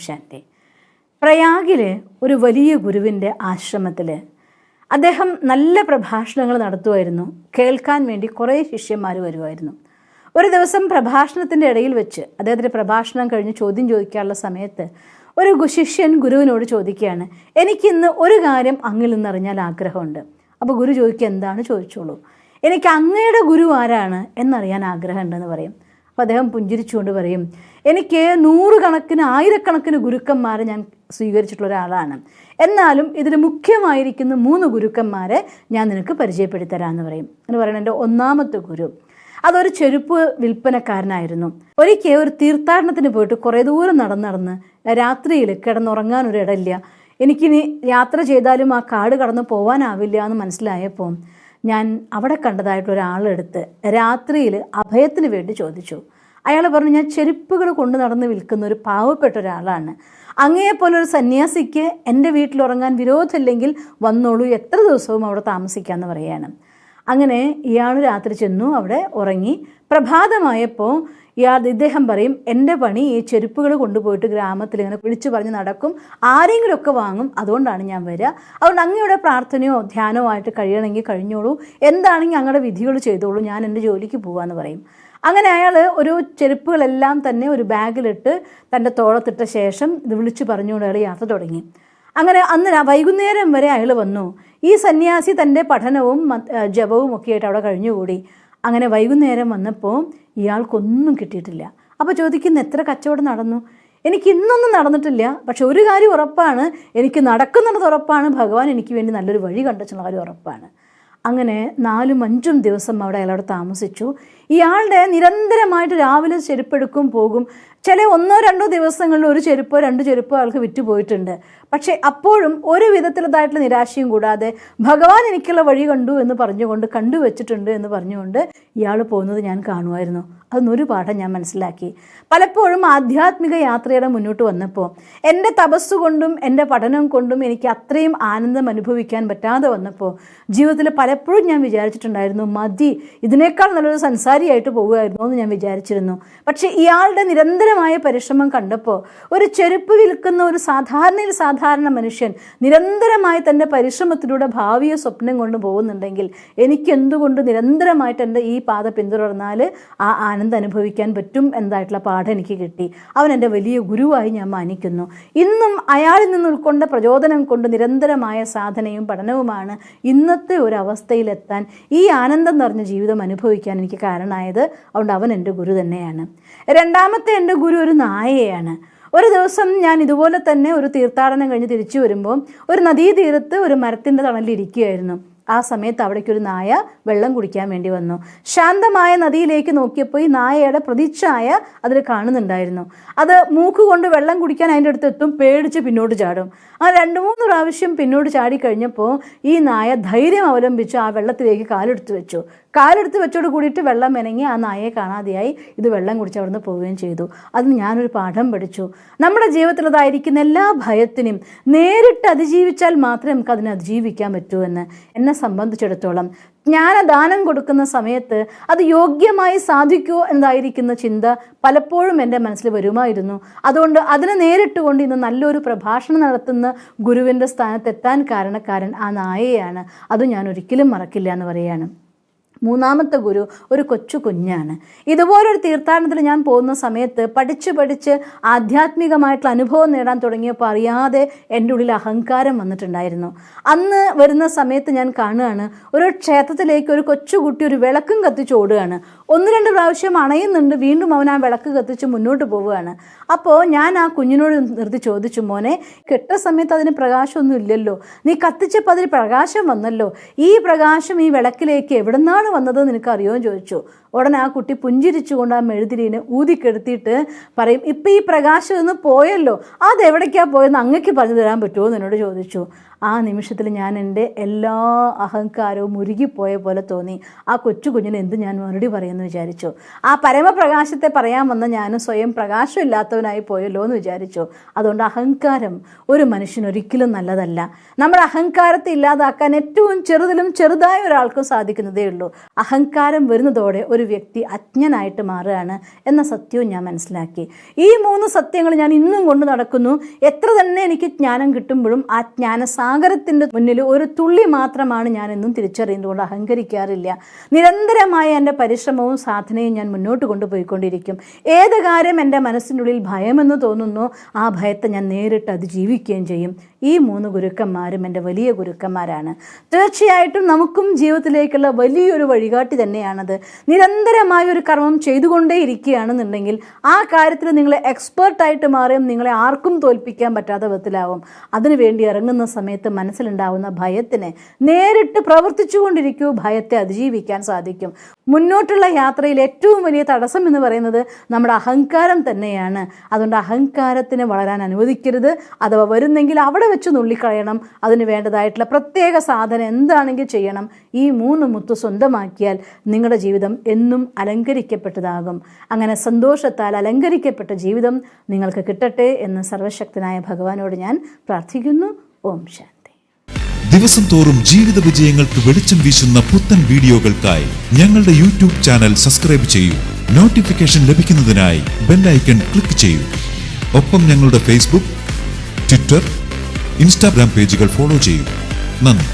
ശാന്തി. പ്രയാഗിൽ ഒരു വലിയ ഗുരുവിൻ്റെ ആശ്രമത്തിൽ അദ്ദേഹം നല്ല പ്രഭാഷണങ്ങൾ നടത്തുമായിരുന്നു. കേൾക്കാൻ വേണ്ടി കുറേ ശിഷ്യന്മാർ വരുമായിരുന്നു. ഒരു ദിവസം പ്രഭാഷണത്തിൻ്റെ ഇടയിൽ വെച്ച് അദ്ദേഹത്തിൻ്റെ പ്രഭാഷണം കഴിഞ്ഞ് ചോദ്യം ചോദിക്കാനുള്ള സമയത്ത് ഒരു ശിഷ്യൻ ഗുരുവിനോട് ചോദിക്കുകയാണ്, എനിക്കിന്ന് ഒരു കാര്യം അങ്ങിൽ നിന്നറിഞ്ഞാൽ ആഗ്രഹമുണ്ട്. അപ്പോൾ ഗുരു ചോദിക്കുക, എന്താണ്, ചോദിച്ചോളൂ. എനിക്ക് അങ്ങയുടെ ഗുരു ആരാണ് എന്നറിയാൻ ആഗ്രഹമുണ്ടെന്ന് പറയും. അപ്പോൾ അദ്ദേഹം പുഞ്ചിരിച്ചുകൊണ്ട് പറയും, എനിക്ക് 100 കണക്കിന് 1000 ഗുരുക്കന്മാരെ ഞാൻ സ്വീകരിച്ചിട്ടുള്ള ഒരാളാണ്. എന്നാലും ഇതിൽ മുഖ്യമായിരിക്കുന്ന 3 ഗുരുക്കന്മാരെ ഞാൻ നിനക്ക് പരിചയപ്പെടുത്തരാമെന്ന് പറയും. എന്ന് പറയുന്നത് എൻ്റെ ഒന്നാമത്തെ ഗുരു അതൊരു ചെരുപ്പ് വിൽപ്പനക്കാരനായിരുന്നു. ഒരിക്കൽ ഒരു തീർത്ഥാടനത്തിന് പോയിട്ട് കുറേ ദൂരം നടന്ന് രാത്രിയിൽ കിടന്നുറങ്ങാൻ ഒരു ഇടമില്ല. എനിക്കിനി യാത്ര ചെയ്താലും ആ കാട് കടന്ന് പോകാനാവില്ല എന്ന് മനസ്സിലായപ്പോൾ ഞാൻ അവിടെ കണ്ടതായിട്ട് ഒരാളെടുത്ത് രാത്രിയിൽ അഭയത്തിന് വേണ്ടി ചോദിച്ചു. അയാൾ പറഞ്ഞു, ഞാൻ ചെരുപ്പുകൾ കൊണ്ട് നടന്ന് വിൽക്കുന്ന ഒരു പാവപ്പെട്ട ഒരാളാണ്. അങ്ങയെപ്പോലെ ഒരു സന്യാസിക്ക് എൻ്റെ വീട്ടിലുറങ്ങാൻ വിരോധമില്ലെങ്കിൽ വന്നോളൂ, എത്ര ദിവസവും അവിടെ താമസിക്കാമെന്ന് പറയുകയാണ്. അങ്ങനെ ഇയാൾ രാത്രി ചെന്നു, അവിടെ ഉറങ്ങി. പ്രഭാതമായപ്പോൾ ഇദ്ദേഹം പറയും, എൻ്റെ പണി ഈ ചെരുപ്പുകൾ കൊണ്ടുപോയിട്ട് ഗ്രാമത്തിൽ ഇങ്ങനെ വിളിച്ചു പറഞ്ഞ് നടക്കും, ആരെങ്കിലുമൊക്കെ വാങ്ങും, അതുകൊണ്ടാണ് ഞാൻ വരിക. അതുകൊണ്ട് അങ്ങയുടെ പ്രാർത്ഥനയോ ധ്യാനമോ ആയിട്ട് കഴിയണമെങ്കിൽ കഴിഞ്ഞോളൂ, എന്താണെങ്കിൽ അങ്ങയുടെ വിധികൾ ചെയ്തോളൂ, ഞാൻ എൻ്റെ ജോലിക്ക് പോകാമെന്ന് പറയും. അങ്ങനെ അയാൾ ഒരു ചെരുപ്പുകളെല്ലാം തന്നെ ഒരു ബാഗിലിട്ട് തൻ്റെ തോളത്തിട്ട ശേഷം ഇത് വിളിച്ചു പറഞ്ഞുകൊണ്ട് അയാൾ യാത്ര തുടങ്ങി. അങ്ങനെ അന്ന് വൈകുന്നേരം വരെ അയാൾ വന്നു. ഈ സന്യാസി തൻ്റെ പഠനവും ജപവും ഒക്കെ ആയിട്ട് അവിടെ കഴിഞ്ഞുകൂടി. അങ്ങനെ വൈകുന്നേരം വന്നപ്പോൾ ഇയാൾക്കൊന്നും കിട്ടിയിട്ടില്ല. അപ്പോൾ ചോദിക്കുന്ന, എത്ര കച്ചവടം നടന്നു? എനിക്ക് ഇന്നൊന്നും നടന്നിട്ടില്ല, പക്ഷെ ഒരു കാര്യം ഉറപ്പാണ്, എനിക്ക് നടക്കുന്നുള്ളത് ഉറപ്പാണ്, ഭഗവാൻ എനിക്ക് വേണ്ടി നല്ലൊരു വഴി കണ്ടെച്ചുള്ള കാര്യം ഉറപ്പാണ്. അങ്ങനെ 4-5 ദിവസം അവിടെ അയാളവിടെ താമസിച്ചു. ഇയാളുടെ നിരന്തരമായിട്ട് രാവിലെ ചെരുപ്പെടുക്കും പോകും. ചില 1-2 ദിവസങ്ങളിൽ ഒരു ചെരുപ്പോ 2 ചെരുപ്പോ ആൾക്ക് വിറ്റ് പോയിട്ടുണ്ട്. പക്ഷേ അപ്പോഴും ഒരു വിധത്തിലതായിട്ടുള്ള നിരാശയും കൂടാതെ ഭഗവാൻ എനിക്കുള്ള വഴി കണ്ടു എന്ന് പറഞ്ഞുകൊണ്ട്, കണ്ടുവച്ചിട്ടുണ്ട് എന്ന് പറഞ്ഞുകൊണ്ട് ഇയാൾ പോകുന്നത് ഞാൻ കാണുമായിരുന്നു. അതൊന്നൊരു പാഠം ഞാൻ മനസ്സിലാക്കി. പലപ്പോഴും ആധ്യാത്മിക യാത്രയുടെ മുന്നോട്ട് വന്നപ്പോൾ എൻ്റെ തപസ്സുകൊണ്ടും എൻ്റെ പഠനം കൊണ്ടും എനിക്ക് അത്രയും ആനന്ദം അനുഭവിക്കാൻ പറ്റാതെ വന്നപ്പോൾ ജീവിതത്തിൽ പലപ്പോഴും ഞാൻ വിചാരിച്ചിട്ടുണ്ടായിരുന്നു, മതി, ഇതിനേക്കാൾ നല്ലൊരു സംസാരിയായിട്ട് പോകുമായിരുന്നു എന്ന് ഞാൻ വിചാരിച്ചിരുന്നു. പക്ഷേ ഇയാളുടെ നിരന്തരമായ പരിശ്രമം കണ്ടപ്പോൾ ഒരു ചെരുപ്പ് വിൽക്കുന്ന ഒരു സാധാരണ മനുഷ്യൻ നിരന്തരമായി തൻ്റെ പരിശ്രമത്തിലൂടെ ഭാവിയെ സ്വപ്നം കൊണ്ട് പോകുന്നുണ്ടെങ്കിൽ എനിക്കെന്തുകൊണ്ട് നിരന്തരമായിട്ട് എൻ്റെ ഈ പാത പിന്തുടർന്നാൽ ആ ആനന്ദം അനുഭവിക്കാൻ പറ്റും എന്നതായിട്ടുള്ള പാഠം എനിക്ക് കിട്ടി. അവൻ എൻ്റെ വലിയ ഗുരുവായി ഞാൻ മാനിക്കുന്നു. ഇന്നും അയാളിൽ നിന്ന് ഉൾക്കൊണ്ട പ്രചോദനം കൊണ്ട് നിരന്തരമായ സാധനയും പഠനവുമാണ് ഇന്നത്തെ ഒരു അവസ്ഥയിലെത്താൻ, ഈ ആനന്ദം നിറഞ്ഞ ജീവിതം അനുഭവിക്കാൻ എനിക്ക് കാരണമായത്. അതുകൊണ്ട് അവൻ എൻ്റെ ഗുരു തന്നെയാണ്. രണ്ടാമത്തെ എൻ്റെ ഗുരു ഒരു നായയാണ്. ഒരു ദിവസം ഞാൻ ഇതുപോലെ തന്നെ ഒരു തീർത്ഥാടനം കഴിഞ്ഞ് തിരിച്ചു വരുമ്പോൾ ഒരു നദീതീരത്ത് ഒരു മരത്തിൻ്റെ തണലിരിക്കുകയായിരുന്നു. ആ സമയത്ത് അവിടേക്കൊരു നായ വെള്ളം കുടിക്കാൻ വേണ്ടി വന്നു. ശാന്തമായ നദിയിലേക്ക് നോക്കിയപ്പോൾ ഈ നായയുടെ പ്രതിച്ഛായ അതിൽ കാണുന്നുണ്ടായിരുന്നു. അത് മൂക്കുകൊണ്ട് വെള്ളം കുടിക്കാൻ അതിൻ്റെ അടുത്ത് എത്തും, പേടിച്ച് പിന്നോട്ട് ചാടും. ആ 2-3 പ്രാവശ്യം പിന്നോട്ട് ചാടിക്കഴിഞ്ഞപ്പോൾ ഈ നായ ധൈര്യം അവലംബിച്ച് ആ വെള്ളത്തിലേക്ക് കാലെടുത്ത് വെച്ചോട് കൂടിയിട്ട് വെള്ളം മെനങ്ങി ആ നായയെ കാണാതെയായി. ഇത് വെള്ളം കുടിച്ച് അവിടുന്ന് പോവുകയും ചെയ്തു. അതിന് ഞാനൊരു പാഠം പഠിച്ചു. നമ്മുടെ ജീവിതത്തിലതായിരിക്കുന്ന എല്ലാ ഭയത്തിനും നേരിട്ട് അതിജീവിച്ചാൽ മാത്രമേ നമുക്ക് അതിനെ അതിജീവിക്കാൻ പറ്റൂ എന്ന്. എന്നെ സംബന്ധിച്ചിടത്തോളം ജ്ഞാനദാനം കൊടുക്കുന്ന സമയത്ത് അത് യോഗ്യമായി സാധിക്കുമോ എന്നതായിരിക്കുന്ന ചിന്ത പലപ്പോഴും എൻ്റെ മനസ്സിൽ വരുമായിരുന്നു. അതുകൊണ്ട് അതിനെ നേരിട്ട് കൊണ്ട് ഇന്ന് നല്ലൊരു പ്രഭാഷണം നടത്തുന്ന ഗുരുവിൻ്റെ സ്ഥാനത്തെത്താൻ കാരണക്കാരൻ ആ നായയാണ്. അത് ഞാൻ ഒരിക്കലും മറക്കില്ല എന്ന് പറയുകയാണ്. മൂന്നാമത്തെ ഗുരു ഒരു കുഞ്ഞാണ്. ഇതുപോലൊരു തീർത്ഥാടനത്തിൽ ഞാൻ പോകുന്ന സമയത്ത് പഠിച്ച് ആധ്യാത്മികമായിട്ടുള്ള അനുഭവം നേടാൻ തുടങ്ങിയപ്പോൾ അറിയാതെ എൻ്റെ ഉള്ളിൽ അഹങ്കാരം വന്നിട്ടുണ്ടായിരുന്നു. അന്ന് വരുന്ന സമയത്ത് ഞാൻ കാണുകയാണ്, ഒരു ക്ഷേത്രത്തിലേക്ക് ഒരു കൊച്ചുകുട്ടി ഒരു വിളക്കും കത്തിച്ച് ഓടുകയാണ്. 1-2 പ്രാവശ്യം അണയുന്നുണ്ട്, വീണ്ടും അവൻ ആ വിളക്ക് കത്തിച്ച് മുന്നോട്ട് പോവുകയാണ്. അപ്പോൾ ഞാൻ ആ കുഞ്ഞിനോട് നിർത്തി ചോദിച്ചു, മോനെ, കെട്ട സമയത്ത് അതിന് പ്രകാശമൊന്നും ഇല്ലല്ലോ, നീ കത്തിച്ചപ്പോൾ അതിന് പ്രകാശം വന്നല്ലോ, ഈ പ്രകാശം ഈ വിളക്കിലേക്ക് എവിടുന്നാണ് വന്നത് നിനക്കറിയോ എന്ന് ചോദിച്ചു. ഉടനെ ആ കുട്ടി പുഞ്ചിരിച്ചുകൊണ്ട് ആ മെഴുതിരിനെ ഊതിക്കെടുത്തിയിട്ട് പറയും, ഇപ്പം ഈ പ്രകാശം ഒന്ന് പോയല്ലോ, അതെവിടേക്കാണ് പോയെന്ന് അങ്ങക്ക് പറഞ്ഞു തരാൻ പറ്റുമോ എന്ന് എന്നോട് ചോദിച്ചു. ആ നിമിഷത്തിൽ ഞാൻ എൻ്റെ എല്ലാ അഹങ്കാരവും ഉരുകിപ്പോയ പോലെ തോന്നി. ആ കുഞ്ഞിന് എന്ത് ഞാൻ മറുപടി പറയുന്നത് എന്ന് വിചാരിച്ചു. ആ പരമപ്രകാശത്തെ പറയാൻ വന്ന ഞാനും സ്വയം പ്രകാശമില്ലാത്തവനായി പോയല്ലോ എന്ന് വിചാരിച്ചു. അതുകൊണ്ട് അഹങ്കാരം ഒരു മനുഷ്യന് ഒരിക്കലും നല്ലതല്ല. നമ്മുടെ അഹങ്കാരത്തെ ഇല്ലാതാക്കാൻ ഏറ്റവും ചെറുതിലും ചെറുതായ ഒരാൾക്കും സാധിക്കുന്നതേ ഉള്ളൂ. അഹങ്കാരം വരുന്നതോടെ ഒരു വ്യക്തി അജ്ഞനായിട്ട് മാറുകയാണ് എന്ന സത്യവും ഞാൻ മനസ്സിലാക്കി. ഈ 3 സത്യങ്ങൾ ഞാൻ ഇന്നും കൊണ്ട് നടക്കുന്നു. എത്ര തന്നെ എനിക്ക് ജ്ഞാനം കിട്ടുമ്പോഴും ആ ജ്ഞാനസാഗരത്തിൻ്റെ മുന്നിൽ ഒരു തുള്ളി മാത്രമാണ് ഞാൻ എന്നും തിരിച്ചറിയുന്നതുകൊണ്ട് അഹങ്കരിക്കാറില്ല. നിരന്തരമായ എൻ്റെ പരിശ്രമവും സാധനയും ഞാൻ മുന്നോട്ട് കൊണ്ടുപോയിക്കൊണ്ടിരിക്കും. ഏത് കാര്യം എൻ്റെ മനസ്സിനുള്ളിൽ ഭയമെന്ന് തോന്നുന്നോ ആ ഭയത്തെ ഞാൻ നേരിട്ട് അതിജീവിക്കുകയും ചെയ്യും. ഈ 3 ഗുരുക്കന്മാരും എൻ്റെ വലിയ ഗുരുക്കന്മാരാണ്. തീർച്ചയായിട്ടും നമുക്കും ജീവിതത്തിലേക്കുള്ള വലിയൊരു വഴികാട്ടി തന്നെയാണത്. നിരന്തരമായ ഒരു കർമ്മം ചെയ്തുകൊണ്ടേ ഇരിക്കുകയാണെന്നുണ്ടെങ്കിൽ ആ കാര്യത്തിൽ നിങ്ങൾ എക്സ്പേർട്ടായിട്ട് മാറിയും നിങ്ങളെ ആർക്കും തോൽപ്പിക്കാൻ പറ്റാത്ത വിധത്തിലാവും. അതിനുവേണ്ടി ഇറങ്ങുന്ന സമയത്ത് മനസ്സിലുണ്ടാവുന്ന ഭയത്തിന് നേരിട്ട് പ്രവർത്തിച്ചുകൊണ്ടിരിക്കൂ. ഭയത്തെ അതിജീവിക്കാൻ സാധിക്കും. മുന്നോട്ടുള്ള യാത്രയിൽ ഏറ്റവും വലിയ തടസ്സം എന്ന് പറയുന്നത് നമ്മുടെ അഹങ്കാരം തന്നെയാണ്. അതുകൊണ്ട് അഹങ്കാരത്തിന് വളരാൻ അനുവദിക്കരുത്. അഥവാ വരുന്നെങ്കിൽ അവിടെ വെച്ച് നുള്ളിക്കളയണം. അതിന് വേണ്ടതായിട്ടുള്ള പ്രത്യേക സാധനം എന്താണെങ്കിൽ ചെയ്യണം. ഈ 3 മുത്ത് സ്വന്തമാക്കിയാൽ നിങ്ങളുടെ ജീവിതം എന്നും അലങ്കരിക്കപ്പെട്ടതാകും. അങ്ങനെ സന്തോഷത്താൽ അലങ്കരിക്കപ്പെട്ട ജീവിതം നിങ്ങൾക്ക് കിട്ടട്ടെ എന്ന് സർവശക്തനായ ഭഗവാനോട് ഞാൻ പ്രാർത്ഥിക്കുന്നു. ഓം ശാന്തി. ദിവസം തോറും ജീവിത വിജയങ്ങൾക്ക് വെളിച്ചം വീശുന്ന പുത്തൻ വീഡിയോകൾക്കായി ഞങ്ങളുടെ യൂട്യൂബ് ചാനൽ സബ്സ്ക്രൈബ് ചെയ്യൂ. നോട്ടിഫിക്കേഷൻ ലഭിക്കുന്നതിനായി ബെൽ ഐക്കൺ ക്ലിക്ക് ചെയ്യൂ. ഒപ്പം ഞങ്ങളുടെ ഫേസ്ബുക്ക്, ട്വിറ്റർ, ഇൻസ്റ്റാഗ്രാം പേജുകൾ ഫോളോ ചെയ്യൂ. നന്ദി.